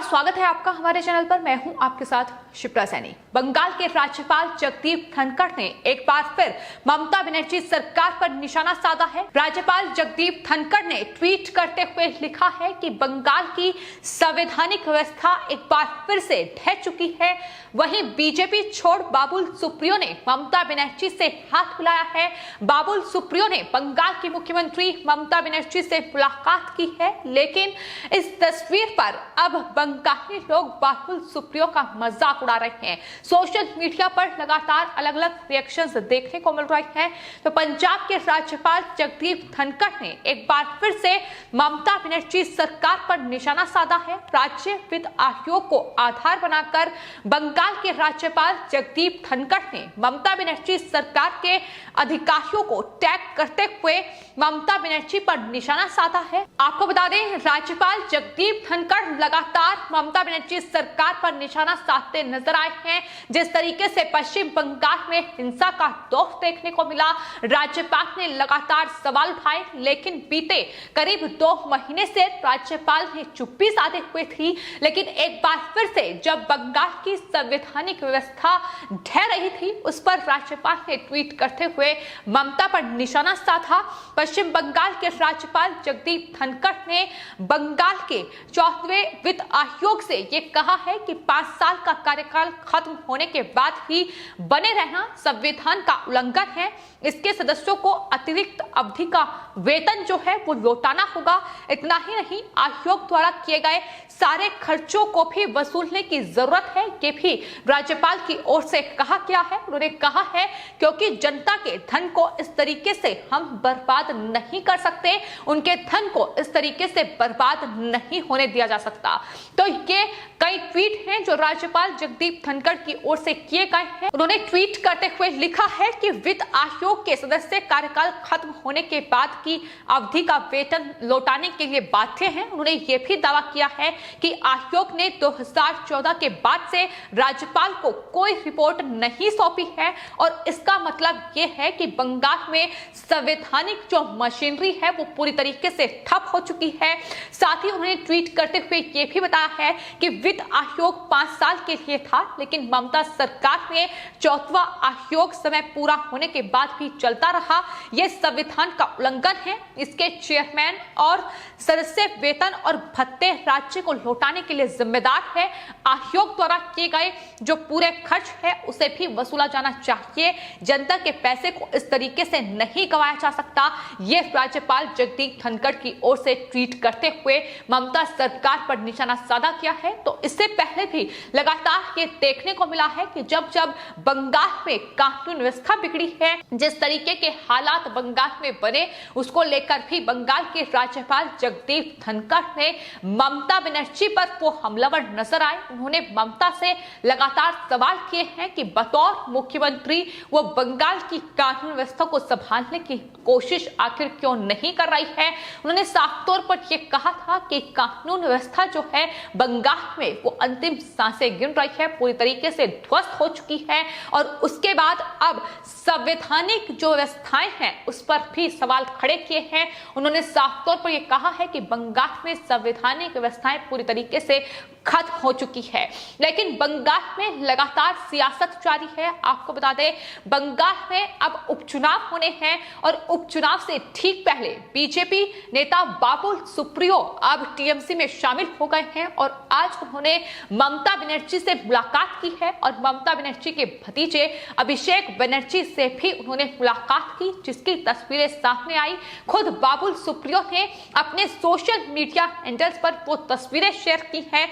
स्वागत है आपका हमारे चैनल पर। मैं हूं आपके साथ शिप्रा सैनी। बंगाल के राज्यपाल जगदीप धनखड़ ने एक बार फिर ममता बनर्जी सरकार पर निशाना साधा है। राज्यपाल जगदीप धनखड़ ने ट्वीट करते हुए लिखा है कि बंगाल की संवैधानिक व्यवस्था एक बार फिर से ढह चुकी है। वहीं बीजेपी छोड़ बाबुल सुप्रियो ने ममता बनर्जी से हाथ मिलाया है। बाबुल सुप्रियो ने बंगाल की मुख्यमंत्री ममता बनर्जी से मुलाकात की है, लेकिन इस तस्वीर पर अब बंगाली लोग बाबुल सुप्रियो का मजाक उड़ा रहे हैं। सोशल मीडिया पर लगातार अलग अलग रिएक्शंस देखने को मिल रहे हैं। तो पंजाब के राज्यपाल जगदीप धनखड़ ने एक बार फिर से ममता बनर्जी सरकार पर निशाना साधा है। राज्य वित्त आयोग को आधार बनाकर बंगाल के राज्यपाल जगदीप धनखड़ ने ममता बनर्जी सरकार के अधिकारियों को टैग करते हुए ममता बनर्जी पर निशाना साधा है। आपको बता दें, राज्यपाल जगदीप धनखड़ लगातार ममता बनर्जी सरकार पर निशाना साधते नजर आए हैं। जिस तरीके से पश्चिम बंगाल में हिंसा का दौर देखने को मिला, राज्यपाल ने लगातार सवाल उठाए, लेकिन बीते करीब 2 महीने से राज्यपाल ने चुप्पी साधे हुए थी। लेकिन एक बार फिर से जब बंगाल की संवैधानिक व्यवस्था ढह रही थी, उस पर राज्यपाल ने ट्वीट करते हुए ममता पर निशाना साधा। पश्चिम बंगाल के राज्यपाल जगदीप धनखड़ ने बंगाल के 4वें वित्त आयोग से ये कहा है कि 5 साल का कार्यकाल खत्म होने के बाद ही बने रहना संविधान का उल्लंघन है। इसके सदस्यों को अतिरिक्त अवधि का वेतन जो है वो लौटाना होगा। इतना ही नहीं, आयोग द्वारा किए गए सारे खर्चों को भी वसूलने की जरूरत है। ये भी राज्यपाल की ओर से कहा गया है। उन्होंने कहा है क्योंकि जनता के धन को इस तरीके से हम बर्बाद नहीं कर सकते, उनके धन को इस तरीके से बर्बाद नहीं होने दिया जा सकता। तो ये कई ट्वीट हैं जो राज्यपाल जगदीप धनखड़ की ओर से किए गए हैं। उन्होंने ट्वीट करते हुए लिखा है कि वित्त आयोग के सदस्य कार्यकाल खत्म होने के बाद की अवधि का वेतन लौटाने के लिए बाध्य हैं। उन्होंने ये भी दावा किया है कि आयोग ने 2014 के बाद से राज्यपाल को कोई रिपोर्ट नहीं सौंपी है और इसका मतलब ये है कि बंगाल में संवैधानिक जो मशीनरी है वो पूरी तरीके से ठप हो चुकी है। साथ ही उन्होंने ट्वीट करते हुए ये भी बताया है कि वित्त आयोग 5 साल के लिए था, लेकिन ममता सरकार में 4वां आयोग समय पूरा होने के बाद भी चलता रहा। यह संविधान का उल्लंघन है। इसके चेयरमैन और सदस्य वेतन और भत्ते राज्य को लौटाने के लिए जिम्मेदार है। आयोग द्वारा किए गए जो पूरे खर्च है उसे भी वसूला जाना चाहिए। जनता के पैसे को इस तरीके से नहीं गवाया जा सकता। यह राज्यपाल जगदीप धनखड़ की ओर से ट्वीट करते हुए ममता सरकार पर निशाना साधा किया है। तो इससे पहले भी लगातार ये देखने को मिला है कि जब जब बंगाल में कानून व्यवस्था बिगड़ी है, जिस तरीके के हालात बंगाल में बने, उसको लेकर भी बंगाल के राज्यपाल जगदीप धनखड़ ने ममता बनर्जी पर वो हमलावर नजर आए। उन्होंने ममता से लगातार सवाल किए हैं कि बतौर मुख्यमंत्री वो बंगाल की कानून व्यवस्था को संभालने की कोशिश आखिर क्यों नहीं कर रही है। उन्होंने साफ तौर पर यह कहा था कि कानून व्यवस्था जो है बंगाल में वो अंतिम सांसें गिन रही है, पूरी तरीके से ध्वस्त हो चुकी है और उसके बाद अब संवैधानिक जो व्यवस्थाएं हैं उस पर भी सवाल खड़े किए हैं। उन्होंने साफ तौर पर यह कहा है कि बंगाल में संवैधानिक व्यवस्थाएं पूरी तरीके से खत्म हो चुकी है, लेकिन बंगाल में लगातार सियासत जारी है। आपको बता दें, बंगाल में अब उपचुनाव होने हैं और उपचुनाव से ठीक पहले बीजेपी नेता बाबुल सुप्रियो अब टीएमसी में शामिल हो गए हैं और आज उन्होंने ममता बनर्जी से मुलाकात की है और ममता बनर्जी के भतीजे अभिषेक बनर्जी से भी उन्होंने मुलाकात की, जिसकी तस्वीरें सामने आई। खुद बाबुल सुप्रियो ने अपने सोशल मीडिया हैंडल्स पर वो तस्वीरें शेयर की हैं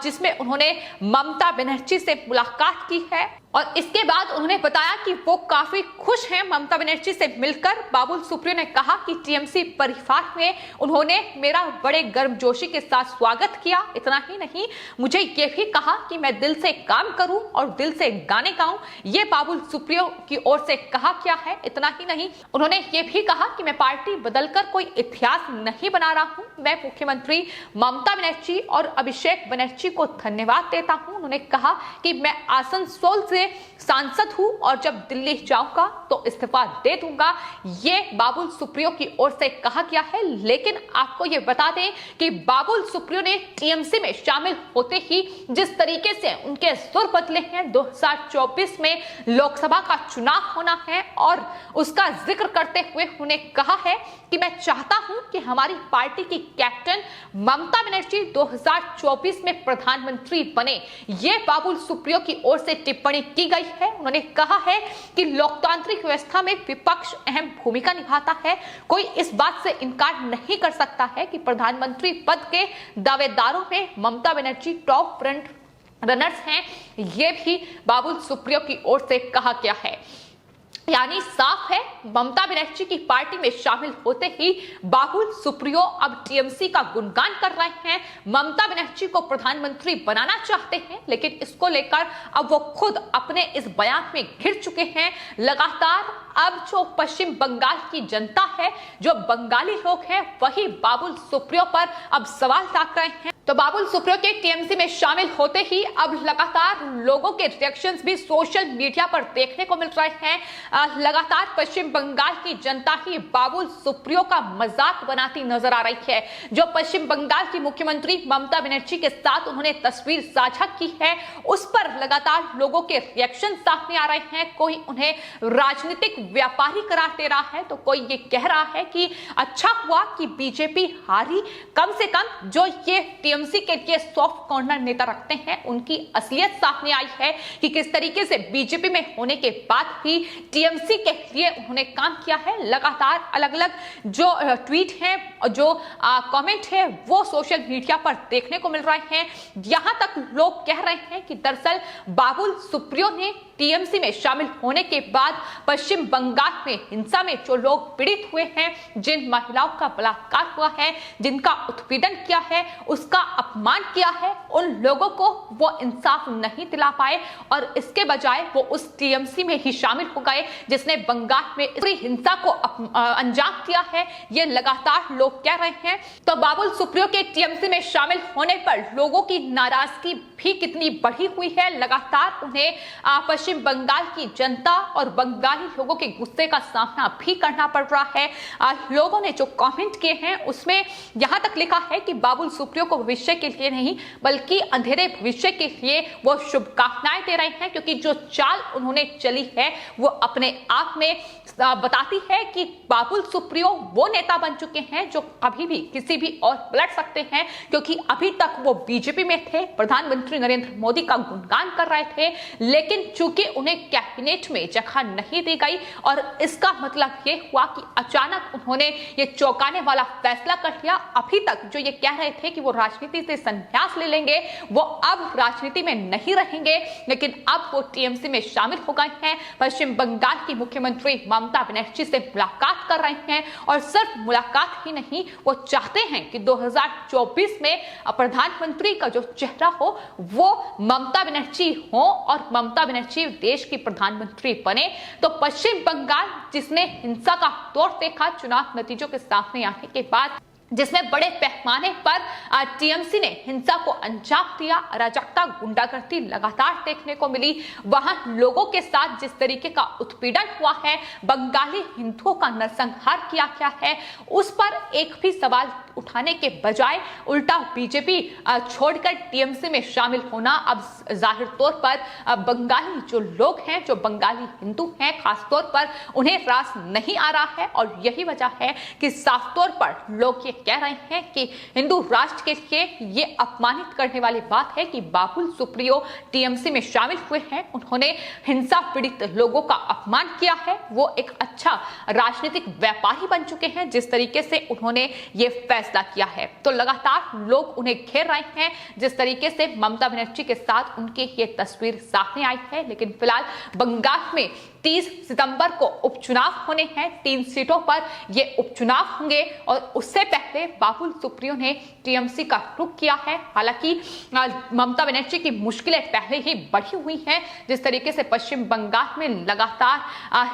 जिसमें उन्होंने ममता बनर्जी से मुलाकात की है और इसके बाद उन्होंने बताया कि वो काफी खुश हैं ममता बनर्जी से मिलकर। बाबुल सुप्रियो ने कहा कि टीएमसी परिवार में उन्होंने मेरा बड़े गर्मजोशी के साथ स्वागत किया। इतना ही नहीं, मुझे ये भी कहा कि मैं दिल से काम करूं और दिल से गाने गाऊं। ये बाबुल सुप्रियो की ओर से कहा क्या है। इतना ही नहीं, उन्होंने ये भी कहा कि मैं पार्टी बदलकर कोई इतिहास नहीं बना रहा हूं। मैं मुख्यमंत्री ममता बनर्जी और अभिषेक बनर्जी को धन्यवाद देता हूं। उन्होंने कहा कि मैं आसनसोल से से सांसद हूं और जब दिल्ली जाऊंगा तो इस्तीफा दे दूंगा, ये बाबुल सुप्रियो की ओर से कहा गया है। लेकिन आपको ये बता दें कि बाबुल सुप्रियो ने टीएमसी में शामिल होते ही जिस तरीके से उनके सुर बदले हैं, 2024 में लोकसभा का चुनाव होना है और उसका जिक्र करते हुए उन्होंने कहा है कि मैं चाहता हूं कि हमारी पार्टी की कैप्टन ममता बनर्जी 2024 में प्रधानमंत्री बने। ये बाबुल सुप्रियो की ओर से टिप्पणी की गई है। उन्होंने कहा है कि लोकतांत्रिक व्यवस्था में विपक्ष अहम भूमिका निभाता है। कोई इस बात से इनकार नहीं कर सकता है कि प्रधानमंत्री पद के दावेदारों में Mamata Banerjee top front runners हैं। ये भी बाबुल सुप्रियो की ओर से कहा गया है। यानी साफ है, ममता बनर्जी की पार्टी में शामिल होते ही बाबुल सुप्रियो अब टीएमसी का गुणगान कर रहे हैं, ममता बनर्जी को प्रधानमंत्री बनाना चाहते हैं। लेकिन इसको लेकर अब वो खुद अपने इस बयान में घिर चुके हैं। लगातार अब जो पश्चिम बंगाल की जनता है, जो बंगाली लोग हैं, वही बाबुल सुप्रियो पर अब सवाल ताक रहे हैं। तो बाबुल सुप्रियो के टीएमसी में शामिल होते ही अब लगातार लोगों के रिएक्शंस भी सोशल मीडिया पर देखने को मिल रहे हैं। लगातार पश्चिम बंगाल की जनता ही बाबुल सुप्रियो का मजाक बनाती नजर आ रही है। जो पश्चिम बंगाल की मुख्यमंत्री ममता बनर्जी के साथ उन्होंने तस्वीर साझा की है, उस पर लगातार लोगों के रिएक्शन सामने आ रहे हैं। कोई उन्हें राजनीतिक व्यापारी करार दे रहा है, तो कोई ये कह रहा है कि अच्छा हुआ कि बीजेपी हारी, कम से कम जो ये टीएमसी के लिए सॉफ्ट कॉर्नर नेता रखते हैं उनकी असलियत सामने आई है कि किस तरीके से बीजेपी में होने के बाद भी टीएमसी के लिए उन्होंने काम किया है। लगातार अलग अलग जो ट्वीट हैं, जो कमेंट है, वो सोशल मीडिया पर देखने को मिल रहे हैं। यहां तक लोग कह रहे हैं कि दरअसल बाबुल सुप्रियो ने टीएमसी में शामिल होने के बाद पश्चिम बंगाल में हिंसा में जो लोग पीड़ित हुए हैं, जिन महिलाओं का बलात्कार हुआ है, जिनका उत्पीड़न किया है, उसका अपमान किया है, उन लोगों को वो इंसाफ नहीं दिला पाए और इसके बजाय वो उस टीएमसी में ही शामिल हो गए जिसने बंगाल में पूरी हिंसा को अंजाम दिया है। ये लगातार लोग कह रहे हैं। तो बाबुल सुप्रियो के टीएमसी में शामिल होने पर लोगों की नाराजगी भी कितनी बढ़ी हुई है। लगातार उन्हें पश्चिम बंगाल की जनता और बंगाली लोगों के गुस्से का सामना भी करना पड़ रहा है। लोगों ने जो कमेंट किए हैं उसमें यहां तक लिखा है कि बाबुल सुप्रियो को भविष्य के लिए नहीं बल्कि अंधेरे भविष्य के लिए वो शुभकामनाएं दे रहे हैं, क्योंकि जो चाल उन्होंने चली है वो अपने आप में बताती है कि बाबुल सुप्रियो वो नेता बन चुके हैं जो अभी भी किसी भी और पलट सकते हैं, क्योंकि अभी तक वो बीजेपी में थे, प्रधानमंत्री नरेंद्र मोदी का गुणगान कर रहे थे, लेकिन चूंकि उन्हें कैबिनेट में जगह नहीं दी गई और इसका मतलब ये हुआ कि अचानक उन्होंने ये चौंकाने वाला फैसला कर लिया। अभी तक जो ये कह रहे थे कि वो राजनीति से संन्यास ले लेंगे, वो अब राजनीति में नहीं रहेंगे, लेकिन अब वो टीएमसी में शामिल हो गए हैं। पश्चिम बंगाल की मुख्यमंत्री ममता बनर्जी से मुलाकात कर रहे हैं और सिर्फ मुलाकात ही नहीं, वो चाहते हैं कि 2024 में प्रधानमंत्री का जो चेहरा हो वो ममता बनर्जी हो और ममता बनर्जी देश की प्रधानमंत्री बने। तो पश्चिम बंगाल जिसने हिंसा का दौर देखा चुनाव नतीजों के सामने आने के बाद, जिसमें बड़े पैमाने पर टीएमसी ने हिंसा को अंजाम दिया, अराजकता, गुंडागर्दी लगातार देखने को मिली, वहां लोगों के साथ जिस तरीके का उत्पीड़न हुआ है, बंगाली हिंदुओं का नरसंहार किया गया है, उस पर एक भी सवाल उठाने के बजाय उल्टा बीजेपी छोड़कर टीएमसी में शामिल होना अब जाहिर तौर पर बंगाली जो लोग हैं, जो बंगाली हिंदू हैं, खासतौर पर उन्हें रास नहीं आ रहा है। और यही वजह है कि साफ तौर पर लोग ये कह रहे हैं कि हिंदू राष्ट्र के लिए ये अपमानित करने वाली बात है कि बाबुल सुप्रियो टीएमसी में शामिल हुए हैं, उन्होंने हिंसा पीड़ित लोगों का अपमान किया है, वो एक अच्छा राजनीतिक व्यापारी बन चुके हैं जिस तरीके से उन्होंने ये फैसला किया है। तो लगातार लोग उन्हें घेर रहे हैं जिस तरीके से ममता बनर्जी के साथ उनकी ये तस्वीर सामने आई है। लेकिन फिलहाल बंगाल में 30 सितंबर को उपचुनाव होने हैं। 3 सीटों पर ये उपचुनाव होंगे और उससे पहले बाबुल सुप्रियो ने टीएमसी का रुख किया है। हालांकि ममता बनर्जी की मुश्किलें पहले ही बढ़ी हुई हैं। जिस तरीके से पश्चिम बंगाल में लगातार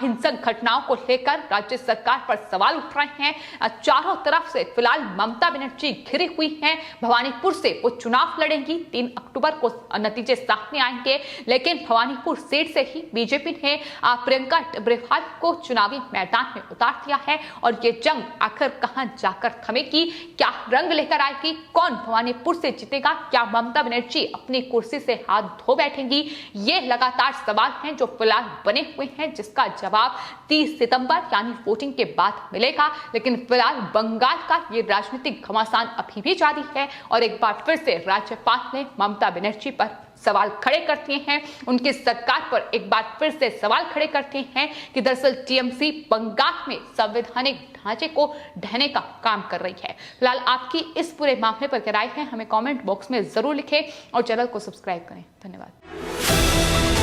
हिंसक घटनाओं को लेकर राज्य सरकार पर सवाल उठ रहे हैं, चारों तरफ से फिलहाल ममता बनर्जी घिरी हुई हैं। भवानीपुर से वो चुनाव लड़ेंगी, 3 अक्टूबर को नतीजे सामने आएंगे, लेकिन भवानीपुर सीट से ही बीजेपी ने प्रियंका ब्रेवाल को चुनावी मैदान में उतार दिया है। और ये जंग आखिर कहां जाकर थमेगी, क्या रंग लेकर आएगी, कौन भवानीपुर से जीतेगा, क्या ममता बनर्जी अपनी कुर्सी से हाथ धो बैठेंगी, ये लगातार सवाल हैं जो फिलहाल बने हुए हैं, जिसका जवाब 30 सितंबर यानी वोटिंग के बाद मिलेगा। लेकिन फिलहाल बंगाल का ये राजनीतिक घमासान अभी भी जारी है और एक बार फिर से राज्यपाल ने ममता बनर्जी पर सवाल खड़े करते हैं, उनकी सरकार पर एक बार फिर से सवाल खड़े करते हैं कि दरअसल टीएमसी बंगाल में संवैधानिक ढांचे को ढहने का काम कर रही है। फिलहाल आपकी इस पूरे मामले पर क्या राय है, हमें कमेंट बॉक्स में जरूर लिखें और चैनल को सब्सक्राइब करें। धन्यवाद।